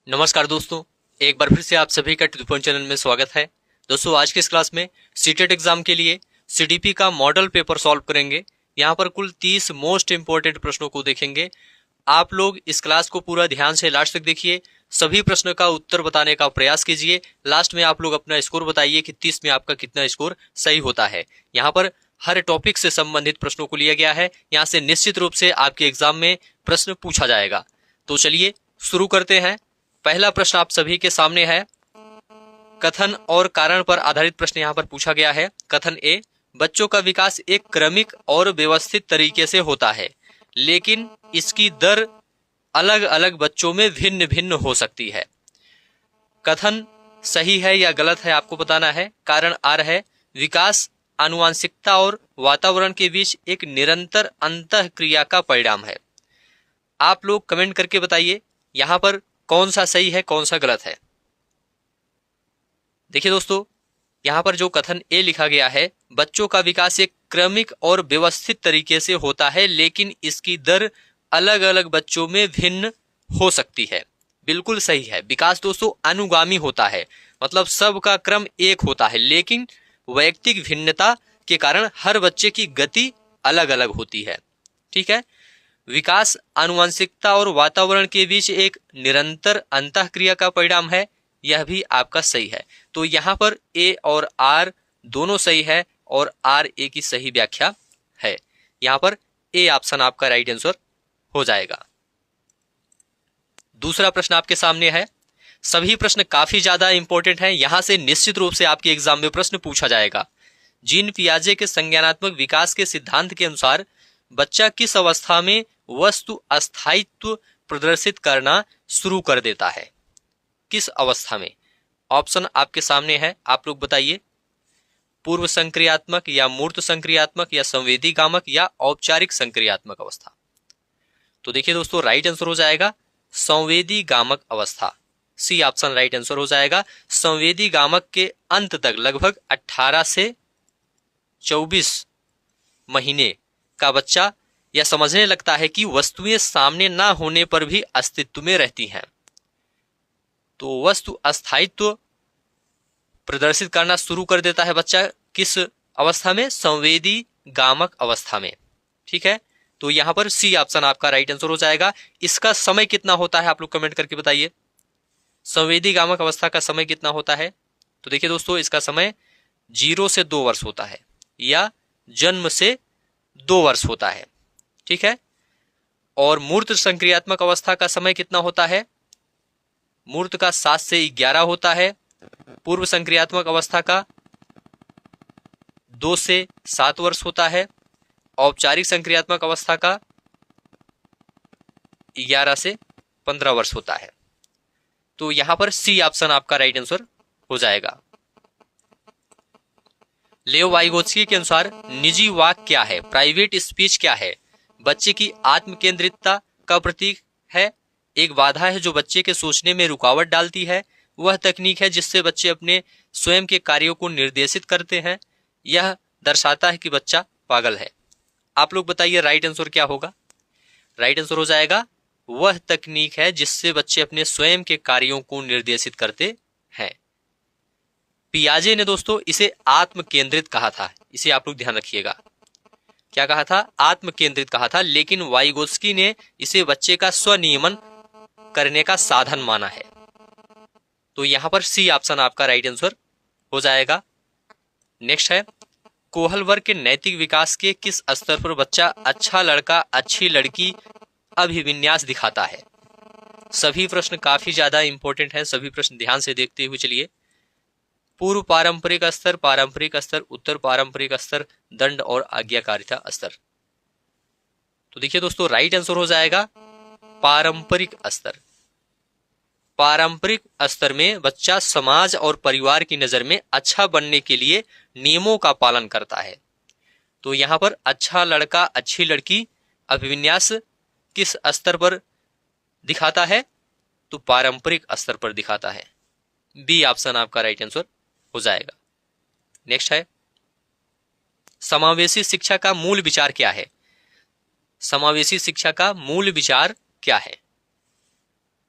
नमस्कार दोस्तों, एक बार फिर से आप सभी का टू पॉइंट चैनल में स्वागत है। दोस्तों, आज के इस क्लास में सीटेट एग्जाम के लिए सीडीपी का मॉडल पेपर सॉल्व करेंगे। यहाँ पर कुल 30 मोस्ट इंपोर्टेंट प्रश्नों को देखेंगे। आप लोग इस क्लास को पूरा ध्यान से लास्ट तक देखिए, सभी प्रश्न का उत्तर बताने का प्रयास कीजिए। लास्ट में आप लोग अपना स्कोर बताइए कि 30 में आपका कितना स्कोर सही होता है। यहाँ पर हर टॉपिक से संबंधित प्रश्नों को लिया गया है। यहाँ से निश्चित रूप से आपके एग्जाम में प्रश्न पूछा जाएगा। तो चलिए शुरू करते हैं। पहला प्रश्न आप सभी के सामने है। कथन और कारण पर आधारित प्रश्न यहाँ पर पूछा गया है। कथन ए, बच्चों का विकास एक क्रमिक और व्यवस्थित तरीके से होता है, लेकिन इसकी दर अलग अलग बच्चों में भिन्न भिन्न हो सकती है। कथन सही है या गलत है आपको बताना है। कारण आर है, विकास आनुवांशिकता और वातावरण के बीच एक निरंतर अंतःक्रिया का परिणाम है। आप लोग कमेंट करके बताइए यहाँ पर कौन सा सही है, कौन सा गलत है। देखिए दोस्तों, यहाँ पर जो कथन ए लिखा गया है, बच्चों का विकास एक क्रमिक और व्यवस्थित तरीके से होता है, लेकिन इसकी दर अलग अलग बच्चों में भिन्न हो सकती है। बिल्कुल सही है। विकास दोस्तों अनुगामी होता है, मतलब सबका क्रम एक होता है, लेकिन वैयक्तिक भिन्नता के कारण हर बच्चे की गति अलग अलग होती है। ठीक है। विकास आनुवंशिकता और वातावरण के बीच एक निरंतर अंतःक्रिया का परिणाम है, यह भी आपका सही है। तो यहाँ पर ए और आर दोनों सही है और आर ए की सही व्याख्या है। यहाँ पर ए ऑप्शन आपका राइट आंसर हो जाएगा। दूसरा प्रश्न आपके सामने है। सभी प्रश्न काफी ज्यादा इंपॉर्टेंट हैं, यहां से निश्चित रूप से आपके एग्जाम में प्रश्न पूछा जाएगा। जीन पियाजे के संज्ञानात्मक विकास के सिद्धांत के अनुसार बच्चा किस अवस्था में वस्तु अस्थायित्व प्रदर्शित करना शुरू कर देता है? किस अवस्था में? ऑप्शन आपके सामने है, आप लोग बताइए। पूर्व संक्रियात्मक या मूर्त संक्रियात्मक या संवेदी गामक या औपचारिक संक्रियात्मक अवस्था? तो देखिए दोस्तों, राइट आंसर हो जाएगा संवेदी गामक अवस्था। सी ऑप्शन राइट आंसर हो जाएगा। संवेदी गामक के अंत तक लगभग 18 से 24 महीने का बच्चा यह समझने लगता है कि वस्तुएं सामने ना होने पर भी अस्तित्व में रहती हैं। तो वस्तु अस्थायित्व प्रदर्शित करना शुरू कर देता है बच्चा किस अवस्था में? संवेदी गामक अवस्था में। ठीक है। तो यहां पर सी ऑप्शन आपका राइट आंसर हो जाएगा। इसका समय कितना होता है आप लोग कमेंट करके बताइए। संवेदी गामक अवस्था का समय कितना होता है? तो देखिए दोस्तों, इसका समय 0 से 2 वर्ष होता है या जन्म से 2 वर्ष होता है। ठीक है। और मूर्त संक्रियात्मक अवस्था का समय कितना होता है? मूर्त का 7 से 11 होता है। पूर्व संक्रियात्मक अवस्था का 2 से 7 वर्ष होता है। औपचारिक संक्रियात्मक अवस्था का 11 से 15 वर्ष होता है। तो यहां पर सी ऑप्शन आपका राइट आंसर हो जाएगा। लेओ वाइगोत्स्की के अनुसार निजी वाक क्या है? प्राइवेट स्पीच क्या है? बच्चे की आत्म केंद्रितता का प्रतीक है, एक बाधा है जो बच्चे के सोचने में रुकावट डालती है, वह तकनीक है जिससे बच्चे अपने स्वयं के कार्यों को निर्देशित करते हैं, यह दर्शाता है कि बच्चा पागल है। आप लोग बताइए राइट आंसर क्या होगा? राइट आंसर हो जाएगा वह तकनीक है जिससे बच्चे अपने स्वयं के कार्यों को निर्देशित करते हैं। पियाजे ने दोस्तों इसे आत्म केंद्रित कहा था, इसे आप लोग ध्यान रखिएगा। क्या कहा था? आत्म केंद्रित कहा था, लेकिन वाइगोत्स्की ने इसे बच्चे का स्वनियमन करने का साधन माना है। तो यहां पर सी ऑप्शन आपका राइट आंसर हो जाएगा। नेक्स्ट है, कोहल वर्ग के नैतिक विकास के किस स्तर पर बच्चा अच्छा लड़का अच्छी लड़की अभिविन्यास दिखाता है? सभी प्रश्न काफी ज्यादा इंपॉर्टेंट है, सभी प्रश्न ध्यान से देखते हुए चलिए। पूर्व पारंपरिक स्तर, पारंपरिक स्तर, उत्तर पारंपरिक स्तर, दंड और आज्ञाकारिता स्तर। तो देखिए दोस्तों, राइट आंसर हो जाएगा पारंपरिक स्तर। पारंपरिक स्तर में बच्चा समाज और परिवार की नजर में अच्छा बनने के लिए नियमों का पालन करता है। तो यहां पर अच्छा लड़का अच्छी लड़की अभिविन्यास किस स्तर पर दिखाता है? तो पारंपरिक स्तर पर दिखाता है। बी ऑप्शन आपका राइट आंसर हो जाएगा। नेक्स्ट है, समावेशी शिक्षा का मूल विचार क्या है? समावेशी शिक्षा का मूल विचार क्या है?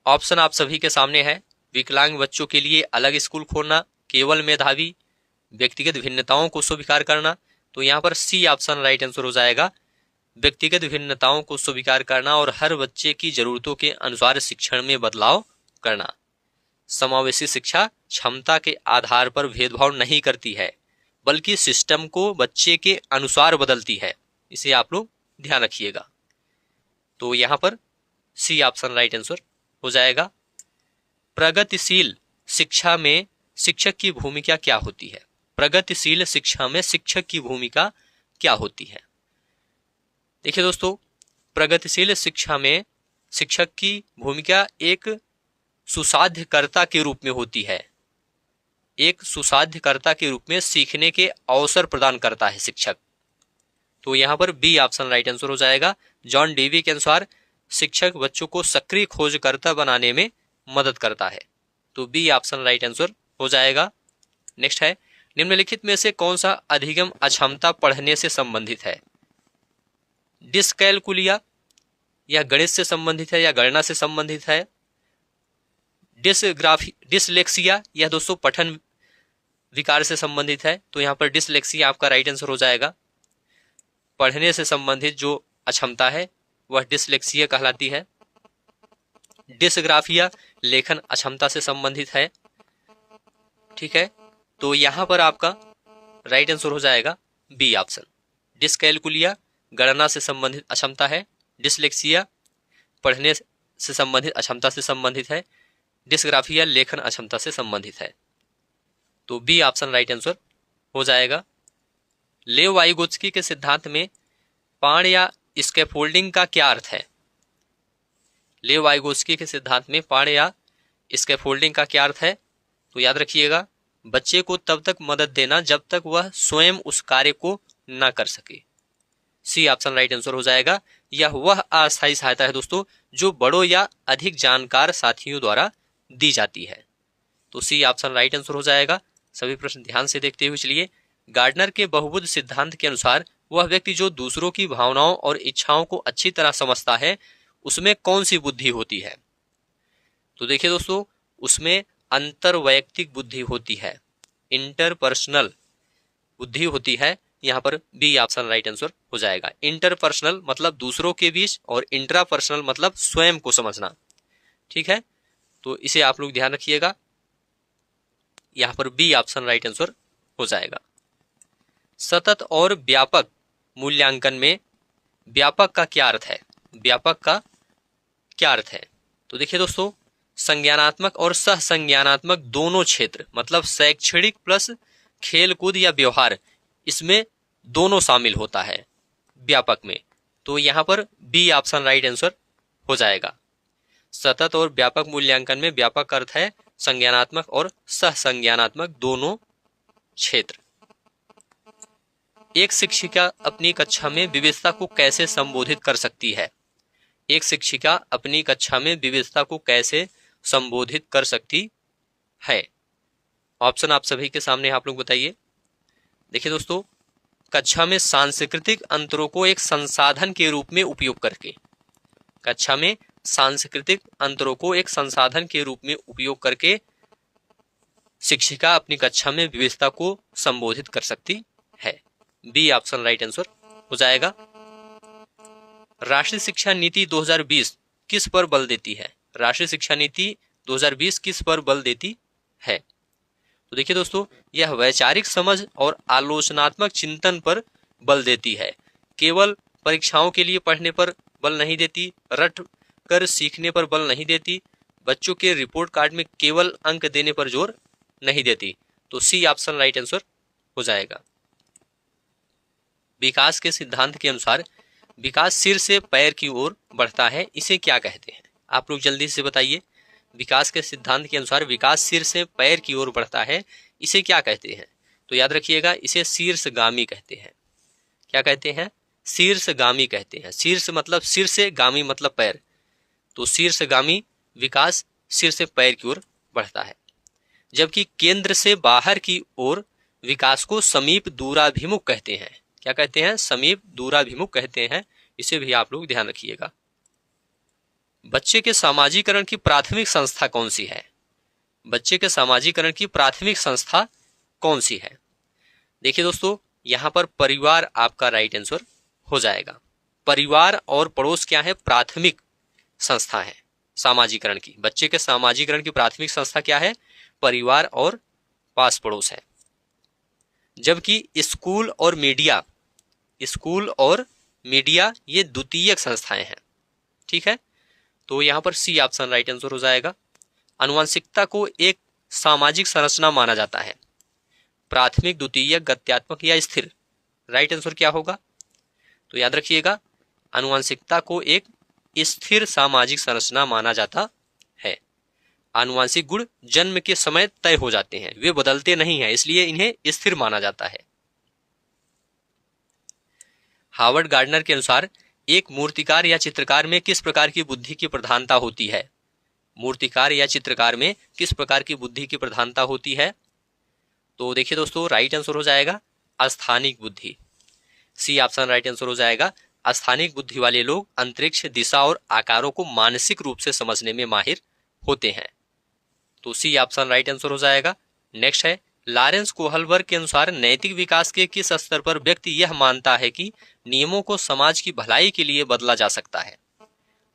ऑप्शन आप सभी के सामने है। विकलांग बच्चों के लिए अलग स्कूल खोलना, केवल मेधावी, व्यक्तिगत भिन्नताओं को स्वीकार करना। तो यहाँ पर सी ऑप्शन राइट आंसर हो जाएगा। व्यक्तिगत भिन्नताओं को स्वीकार करना और हर बच्चे की जरूरतों के अनुसार शिक्षण में बदलाव करना। समावेशी शिक्षा क्षमता के आधार पर भेदभाव नहीं करती है, बल्कि सिस्टम को बच्चे के अनुसार बदलती है। इसे आप लोग ध्यान रखिएगा। तो यहाँ पर सी ऑप्शन राइट आंसर हो जाएगा। प्रगतिशील शिक्षा में शिक्षक की भूमिका क्या होती है? प्रगतिशील शिक्षा में शिक्षक की भूमिका क्या होती है? देखिए दोस्तों, प्रगतिशील शिक्षा में शिक्षक की भूमिका एक सुसाध्यकर्ता के रूप में होती है। एक सुसाध्यकर्ता के रूप में सीखने के अवसर प्रदान करता है शिक्षक। तो यहाँ पर बी ऑप्शन राइट आंसर हो जाएगा। जॉन डेवी के अनुसार शिक्षक बच्चों को सक्रिय खोजकर्ता बनाने में मदद करता है। तो बी ऑप्शन राइट आंसर हो जाएगा। नेक्स्ट है, निम्नलिखित में से कौन सा अधिगम अक्षमता पढ़ने से संबंधित है? डिस्कैलकुलिया, यह गणित से संबंधित है या गणना से संबंधित है? डिसलेक्सिया, यह दोस्तों पठन विकार से संबंधित है। तो यहाँ पर डिसलेक्सिया आपका राइट आंसर हो जाएगा। पढ़ने से संबंधित जो अक्षमता है वह डिसलेक्सिया कहलाती है। डिसग्राफिया लेखन अक्षमता से संबंधित है। ठीक है, तो यहां पर आपका राइट आंसर हो जाएगा बी ऑप्शन। डिस्कैलकुलिया गणना से संबंधित अक्षमता है, डिसलेक्सिया पढ़ने से संबंधित अक्षमता से संबंधित है, डिस्ग्राफिया लेखन अक्षमता से संबंधित है। तो बी ऑप्शन राइट आंसर हो जाएगा। लेव वाइगोत्स्की के सिद्धांत में पाण या स्कैफोल्डिंग का क्या अर्थ है? लेव वाइगोत्स्की के सिद्धांत में पाण या स्कैफोल्डिंग का क्या अर्थ है? तो याद रखिएगा, बच्चे को तब तक मदद देना जब तक वह स्वयं उस कार्य को न कर सके। सी ऑप्शन राइट आंसर हो जाएगा। यह वह अस्थायी सहायता है दोस्तों जो बड़ों या अधिक जानकार साथियों द्वारा दी जाती है। तो सी ऑप्शन राइट आंसर हो जाएगा। सभी प्रश्न ध्यान से देखते हुए चलिए। गार्डनर के बहुबुद्ध सिद्धांत के अनुसार वह व्यक्ति जो दूसरों की भावनाओं और इच्छाओं को अच्छी तरह समझता है उसमें कौन सी बुद्धि होती है? तो देखिए दोस्तों, उसमें अंतरवैयक्तिक बुद्धि होती है, इंटरपर्सनल बुद्धि होती है। यहाँ पर बी ऑप्शन राइट आंसर हो जाएगा। इंटरपर्सनल मतलब दूसरों के बीच और इंट्रापर्सनल मतलब स्वयं को समझना। ठीक है, तो इसे आप लोग ध्यान रखिएगा। यहाँ पर बी ऑप्शन राइट आंसर हो जाएगा। सतत और व्यापक मूल्यांकन में व्यापक का क्या अर्थ है? व्यापक का क्या अर्थ है? तो देखिए दोस्तों, संज्ञानात्मक और सह संज्ञानात्मक दोनों क्षेत्र मतलब शैक्षणिक प्लस खेलकूद या व्यवहार, इसमें दोनों शामिल होता है व्यापक में। तो यहाँ पर बी ऑप्शन राइट आंसर हो जाएगा। सतत और व्यापक मूल्यांकन में व्यापक का अर्थ है संज्ञानात्मक और सह संज्ञानात्मक दोनों क्षेत्र। एक शिक्षिका अपनी कक्षा में विविधता को कैसे संबोधित कर सकती है? एक शिक्षिका अपनी कक्षा में विविधता को कैसे संबोधित कर सकती है? ऑप्शन आप सभी के सामने, आप लोग बताइए। देखिए दोस्तों, कक्षा में सांस्कृतिक अंतरों को एक संसाधन के रूप में उपयोग करके, कक्षा में सांस्कृतिक अंतरों को एक संसाधन के रूप में उपयोग करके शिक्षिका अपनी कक्षा में विविधता को संबोधित कर सकती है। बी ऑप्शन राइट आंसर हो जाएगा। राष्ट्रीय शिक्षा नीति 2020 किस पर बल देती है? राष्ट्रीय शिक्षा नीति 2020 किस पर बल देती है? तो देखिए दोस्तों, यह वैचारिक समझ और आलोचनात्मक चिंतन पर बल देती है। केवल परीक्षाओं के लिए पढ़ने पर बल नहीं देती, रट कर सीखने पर बल नहीं देती, बच्चों के रिपोर्ट कार्ड में केवल अंक देने पर जोर नहीं देती। तो सी ऑप्शन राइट आंसर हो जाएगा। विकास के सिद्धांत के अनुसार विकास सिर से पैर की ओर बढ़ता है, इसे क्या कहते हैं? आप लोग जल्दी से बताइए। विकास के सिद्धांत के अनुसार विकास सिर से पैर की ओर बढ़ता है, इसे क्या कहते हैं? तो याद रखिएगा, इसे शीर्षगामी कहते हैं। क्या कहते हैं? शीर्षगामी कहते हैं। शीर्ष मतलब सिर से, गामी मतलब पैर। तो शीर्षगामी विकास सिर से पैर की ओर बढ़ता है। जबकि केंद्र से बाहर की ओर विकास को समीप दूराभिमुख कहते हैं। क्या कहते हैं? समीप दूराभिमुख कहते हैं। इसे भी आप लोग ध्यान रखिएगा। बच्चे के सामाजिकरण की प्राथमिक संस्था कौन सी है? बच्चे के सामाजिकरण की प्राथमिक संस्था कौन सी है? देखिए दोस्तों, यहां पर परिवार आपका राइट आंसर हो जाएगा। परिवार और पड़ोस क्या है? प्राथमिक संस्था है सामाजिकरण की। बच्चे के सामाजिकरण की प्राथमिक संस्था क्या है? परिवार और पास पड़ोस है। जबकि स्कूल और मीडिया ये द्वितीयक संस्थाएं हैं। ठीक है, तो यहां पर सी ऑप्शन राइट आंसर हो जाएगा। आनुवंशिकता को एक सामाजिक संरचना माना जाता है। प्राथमिक, द्वितीयक, गत्यात्मक या स्थिर? राइट आंसर क्या होगा? तो याद रखिएगा, आनुवंशिकता को एक स्थिर सामाजिक संरचना माना जाता है। आनुवंशिक गुण जन्म के समय तय हो जाते हैं, वे बदलते नहीं हैं, इसलिए इन्हें स्थिर माना जाता है। हावर्ड गार्डनर के अनुसार एक मूर्तिकार या चित्रकार में किस प्रकार की बुद्धि की प्रधानता होती है? मूर्तिकार या चित्रकार में किस प्रकार की बुद्धि की प्रधानता होती है? तो देखिए दोस्तों, राइट आंसर हो जाएगा अस्थानिक बुद्धि। सी ऑप्शन राइट आंसर हो जाएगा। अस्थानिक बुद्धि वाले लोग अंतरिक्ष, दिशा और आकारों को मानसिक रूप से समझने में माहिर होते हैं। तो सी ऑप्शन राइट आंसर हो जाएगा। नेक्स्ट है, लॉरेंस कोहलबर्ग के अनुसार नैतिक विकास के किस स्तर पर व्यक्ति यह मानता है कि नियमों को समाज की भलाई के लिए बदला जा सकता है?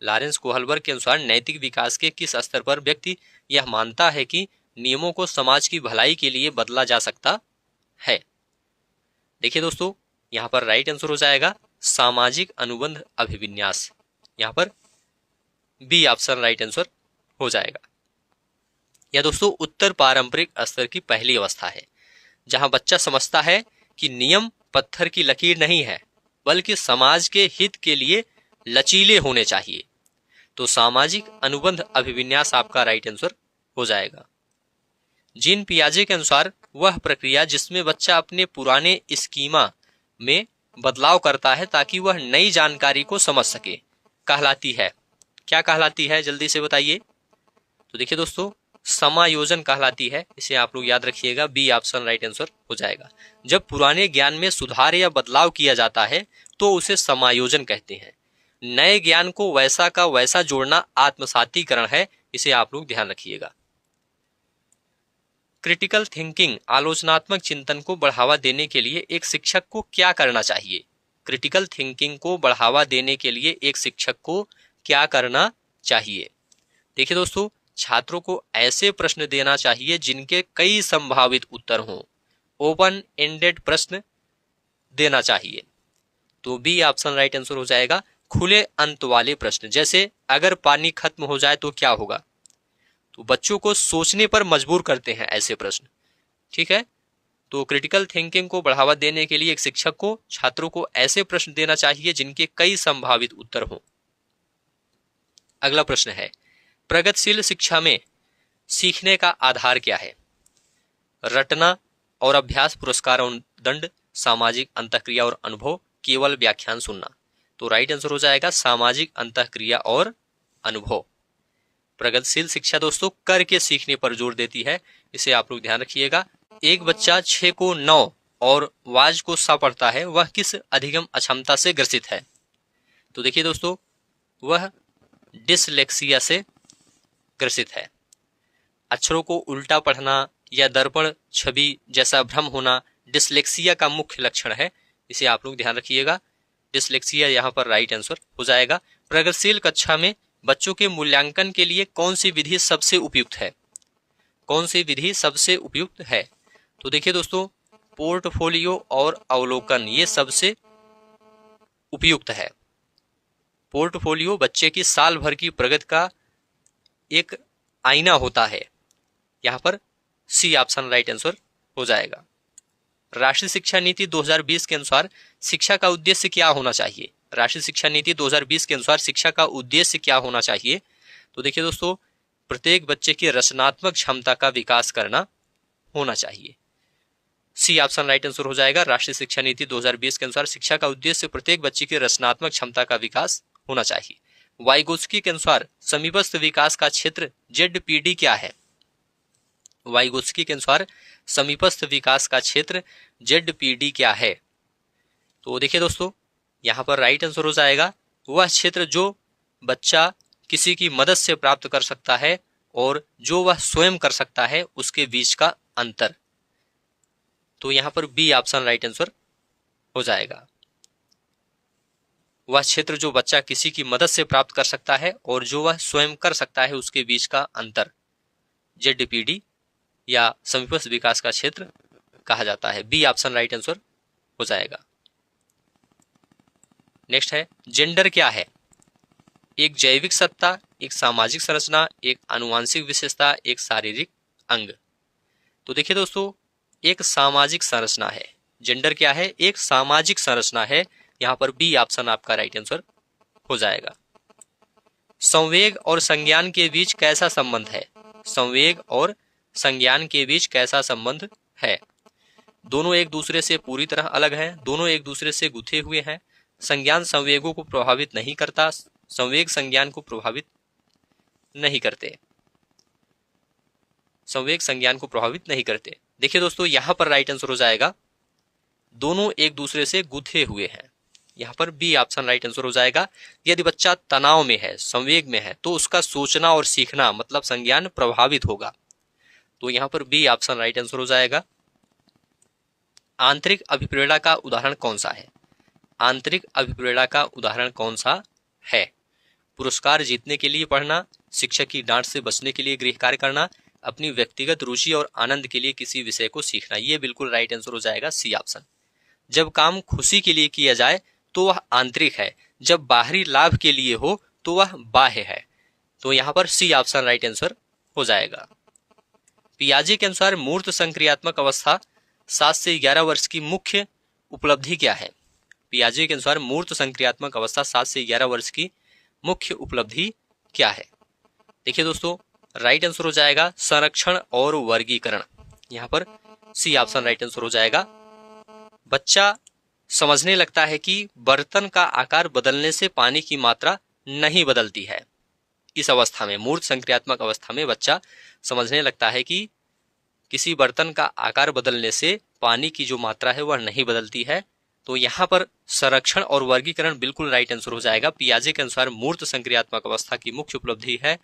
लॉरेंस कोहलबर्ग के अनुसार नैतिक विकास के किस स्तर पर व्यक्ति यह मानता है कि नियमों को समाज की भलाई के लिए बदला जा सकता है? देखिए दोस्तों, यहां पर राइट आंसर हो जाएगा सामाजिक अनुबंध अभिविन्यास। यहां पर बी ऑप्शन राइट आंसर हो जाएगा। यह दोस्तों उत्तर पारंपरिक स्तर की पहली अवस्था है, जहां बच्चा समझता है कि नियम पत्थर की लकीर नहीं है, बल्कि समाज के हित के लिए लचीले होने चाहिए। तो सामाजिक अनुबंध अभिविन्यास आपका राइट आंसर हो जाएगा। जीन पियाजे के अनुसार वह प्रक्रिया जिसमें बच्चा अपने पुराने स्कीमा में बदलाव करता है ताकि वह नई जानकारी को समझ सके, कहलाती है? क्या कहलाती है, जल्दी से बताइए। तो देखिए दोस्तों, समायोजन कहलाती है। इसे आप लोग याद रखिएगा, बी ऑप्शन राइट आंसर हो जाएगा। जब पुराने ज्ञान में सुधार या बदलाव किया जाता है तो उसे समायोजन कहते हैं। नए ज्ञान को वैसा का वैसा जोड़ना आत्मसातीकरण है। इसे आप लोग ध्यान रखिएगा। क्रिटिकल थिंकिंग, आलोचनात्मक चिंतन को बढ़ावा देने के लिए एक शिक्षक को क्या करना चाहिए? क्रिटिकल थिंकिंग को बढ़ावा देने के लिए एक शिक्षक को क्या करना चाहिए? देखिए दोस्तों, छात्रों को ऐसे प्रश्न देना चाहिए जिनके कई संभावित उत्तर हों। ओपन एंडेड प्रश्न देना चाहिए। तो बी ऑप्शन राइट आंसर हो जाएगा। खुले अंत वाले प्रश्न, जैसे अगर पानी खत्म हो जाए तो क्या होगा? तो बच्चों को सोचने पर मजबूर करते हैं ऐसे प्रश्न। ठीक है, तो क्रिटिकल थिंकिंग को बढ़ावा देने के लिए एक शिक्षक को छात्रों को ऐसे प्रश्न देना चाहिए जिनके कई संभावित उत्तर हों। अगला प्रश्न है, प्रगतिशील शिक्षा में सीखने का आधार क्या है? रटना और अभ्यास, पुरस्कार और दंड, सामाजिक अंतःक्रिया और अनुभव, केवल व्याख्यान सुनना? तो राइट आंसर हो जाएगा सामाजिक अंतःक्रिया और अनुभव। प्रगतिशील शिक्षा दोस्तों करके सीखने पर जोर देती है। इसे आप लोग ध्यान रखिएगा। एक बच्चा 6 को 9 और वाज को सा पढ़ता है, वह किस अधिगम अक्षमता से ग्रसित है? तो देखिए दोस्तों, वह डिसलेक्सिया से ग्रसित है। अक्षरों को उल्टा पढ़ना या दर्पण छवि जैसा भ्रम होना डिसलेक्सिया का मुख्य लक्षण है। इसे आप लोग ध्यान रखिएगा। डिसलेक्सिया यहाँ पर राइट आंसर हो जाएगा। प्रगतिशील कक्षा में बच्चों के मूल्यांकन के लिए कौन सी विधि सबसे उपयुक्त है? कौन सी विधि सबसे उपयुक्त है? तो देखिए दोस्तों, पोर्टफोलियो और अवलोकन ये सबसे उपयुक्त है। पोर्टफोलियो बच्चे की साल भर की प्रगति का एक आईना होता है। यहाँ पर सी ऑप्शन राइट आंसर हो जाएगा। राष्ट्रीय शिक्षा नीति 2020 के अनुसार शिक्षा का उद्देश्य क्या होना चाहिए? राष्ट्रीय शिक्षा नीति 2020 के अनुसार शिक्षा का उद्देश्य क्या होना चाहिए? तो देखिए दोस्तों, प्रत्येक बच्चे की रचनात्मक क्षमता का विकास करना होना चाहिए। सी ऑप्शन राइट आंसर हो जाएगा। राष्ट्रीय शिक्षा नीति 2020 के अनुसार शिक्षा का उद्देश्य प्रत्येक बच्चे की रचनात्मक क्षमता का विकास होना चाहिए। वाइगोत्स्की के अनुसार समीपस्थ विकास का क्षेत्र ZPD क्या है? वाइगोत्स्की के अनुसार समीपस्थ विकास का क्षेत्र ZPD क्या है? तो देखिए दोस्तों, यहाँ पर राइट आंसर हो जाएगा वह क्षेत्र जो बच्चा किसी की मदद से प्राप्त कर सकता है और जो वह स्वयं कर सकता है उसके बीच का अंतर। तो यहां पर बी ऑप्शन राइट आंसर हो जाएगा। वह क्षेत्र जो बच्चा किसी की मदद से प्राप्त कर सकता है और जो वह स्वयं कर सकता है उसके बीच का अंतर ZPD या समीपस्थ विकास का क्षेत्र कहा जाता है। बी ऑप्शन राइट आंसर हो जाएगा। नेक्स्ट है, जेंडर क्या है? एक जैविक सत्ता, एक सामाजिक संरचना, एक आनुवांशिक विशेषता, एक शारीरिक अंग। तो देखिए दोस्तों, एक सामाजिक संरचना है। जेंडर क्या है? एक सामाजिक संरचना है। यहां पर बी ऑप्शन आपका राइट आंसर हो जाएगा। संवेग और संज्ञान के बीच कैसा संबंध है? संवेग और संज्ञान के बीच कैसा संबंध है? दोनों एक दूसरे से पूरी तरह अलग हैं, दोनों एक दूसरे से गुथे हुए हैं। संज्ञान संवेगों को प्रभावित नहीं करता, संवेग संज्ञान को प्रभावित नहीं करते। संवेग संज्ञान को प्रभावित नहीं करते। देखिए दोस्तों, यहां पर राइट आंसर हो जाएगा दोनों एक दूसरे से गुथे हुए हैं। यहां पर बी ऑप्शन राइट आंसर हो जाएगा। यदि बच्चा तनाव में है, संवेग में है, तो उसका सोचना और सीखना मतलब संज्ञान प्रभावित होगा। तो यहां पर बी ऑप्शन राइट आंसर हो जाएगा। आंतरिक अभिप्रेरणा का उदाहरण कौन सा है? आंतरिक अभिप्रेरणा का उदाहरण कौन सा है? पुरस्कार जीतने के लिए पढ़ना, शिक्षक की डांट से बचने के लिए गृह कार्य करना, अपनी व्यक्तिगत रुचि और आनंद के लिए किसी विषय को सीखना। ये बिल्कुल राइट आंसर हो जाएगा, सी ऑप्शन। जब काम खुशी के लिए किया जाए तो वह आंतरिक है, जब बाहरी लाभ के लिए हो तो वह बाह्य है। तो यहां पर सी ऑप्शन राइट आंसर हो जाएगा। पियाजे के अनुसार मूर्त संक्रियात्मक अवस्था 7 से 11 वर्ष की मुख्य उपलब्धि क्या है? पियाजे के अनुसार मूर्त संक्रियात्मक अवस्था 7 से 11 वर्ष की मुख्य उपलब्धि क्या है? देखिए दोस्तों, राइट आंसर हो जाएगा संरक्षण और वर्गीकरण। यहां पर सी ऑप्शन राइट आंसर हो जाएगा। बच्चा समझने लगता है कि बर्तन का आकार बदलने से पानी की मात्रा नहीं बदलती है। इस अवस्था में, मूर्त संक्रियात्मक अवस्था में, बच्चा समझने लगता है कि किसी बर्तन का आकार बदलने से पानी की जो मात्रा है वह नहीं बदलती है। तो यहां पर संरक्षण और वर्गीकरण बिल्कुल राइट आंसर हो जाएगा। पियाजे के अनुसार मूर्त संक्रियात्मक अवस्था की मुख्य उपलब्धि है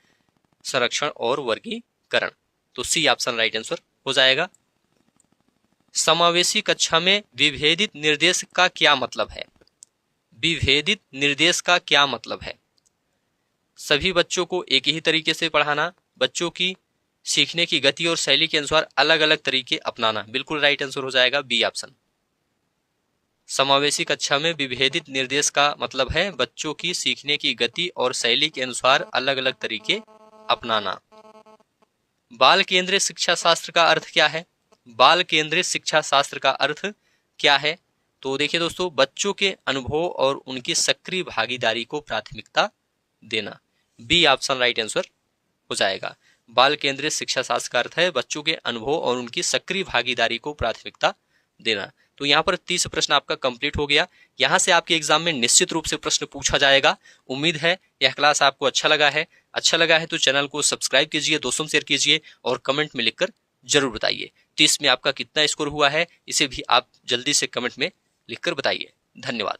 संरक्षण और वर्गीकरण। तो सी ऑप्शन राइट आंसर हो जाएगा। समावेशी कक्षा में विभेदित निर्देश का क्या मतलब है? विभेदित निर्देश का क्या मतलब है? सभी बच्चों को एक ही तरीके से पढ़ाना, बच्चों की सीखने की गति और शैली के अनुसार अलग अलग तरीके अपनाना। बिल्कुल राइट आंसर हो जाएगा, बी ऑप्शन। समावेशी कक्षा में विभेदित निर्देश का मतलब है बच्चों की सीखने की गति और शैली के अनुसार अलग अलग तरीके अपनाना। बाल केंद्रित शिक्षा शास्त्र का अर्थ क्या है? बाल केंद्रित शिक्षा शास्त्र का अर्थ क्या है? तो देखिए दोस्तों, बच्चों के अनुभव और उनकी सक्रिय भागीदारी को प्राथमिकता देना। बी ऑप्शन राइट आंसर हो जाएगा। बाल केंद्रित शिक्षा शास्त्र का अर्थ है बच्चों के अनुभव और उनकी सक्रिय भागीदारी को प्राथमिकता देना। तो यहाँ पर 30 प्रश्न आपका कंप्लीट हो गया। यहाँ से आपके एग्जाम में निश्चित रूप से प्रश्न पूछा जाएगा। उम्मीद है यह क्लास आपको अच्छा लगा है। अच्छा लगा है तो चैनल को सब्सक्राइब कीजिए, दोस्तों शेयर कीजिए और कमेंट में लिखकर जरूर बताइए। 30 में आपका कितना स्कोर हुआ है इसे भी आप जल्दी से कमेंट में लिखकर बताइए। धन्यवाद।